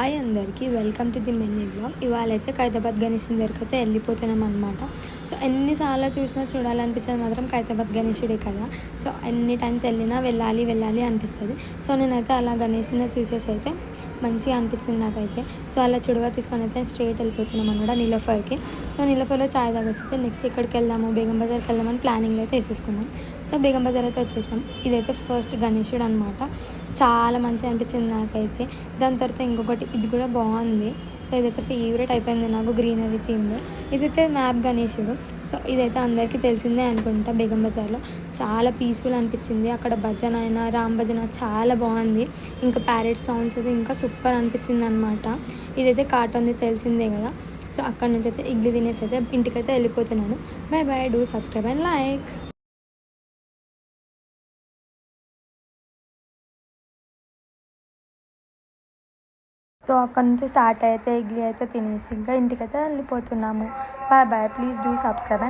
Hi అందరికీ, welcome to the mini blog. ఇవాళ అయితే ఖైరతాబాద్ గణేషుని దగ్గరికి వెళ్ళిపోతున్నాం అనమాట. సో ఎన్నిసార్లు చూసినా చూడాలనిపించేది మాత్రం ఖైరతాబాద్ గణేశుడే కదా. సో ఎన్ని టైమ్స్ వెళ్ళినా వెళ్ళాలి అనిపిస్తుంది. సో నేనైతే అలా గణేషుని చూసేసి అయితే మంచిగా అనిపించింది నాకైతే. సో అలా చుడవ తీసుకొని అయితే స్ట్రేట్ వెళ్ళిపోతున్నాం అనమాట నీలోఫర్కి. సో నీలోఫర్లో చాయ్ తాగేస్తే నెక్స్ట్ ఇక్కడికి వెళ్దాము, బేగం బజార్కి వెళ్దామని ప్లానింగ్లో అయితే వేసేసుకున్నాం. సో బేగం బజార్ అయితే వచ్చేసాం. ఇదైతే ఫస్ట్ గణేశుడు అనమాట. చాలా మంచిగా అనిపించింది నాకైతే. దాని తర్వాత ఇంకొకటి ఇది కూడా బాగుంది. సో ఇదైతే ఫేవరెట్ అయిపోయింది నాకు, గ్రీనరీ థీమ్లో. ఇదైతే మ్యాప్ గణేశుడు. సో ఇదైతే అందరికీ తెలిసిందే అనుకుంటా. బేగం బజార్లో చాలా పీస్ఫుల్ అనిపించింది. అక్కడ భజన అయినా రామ్ భజన చాలా బాగుంది. ఇంకా ప్యారెట్ సౌండ్స్ అయితే ఇంకా సూపర్ అనిపించింది అనమాట. ఇదైతే కార్టూన్ది తెలిసిందే కదా. సో అక్కడ నుంచి అయితే ఇడ్లీ తినేసి అయితే ఇంటికైతే వెళ్ళిపోతున్నాను. Bye bye, do subscribe and like. So అక్కడ నుంచి స్టార్ట్ అయితే ఇడ్లీ అయితే తినేసి ఇంకా ఇంటికైతే వెళ్ళిపోతున్నాము. Bye bye, please do subscribe and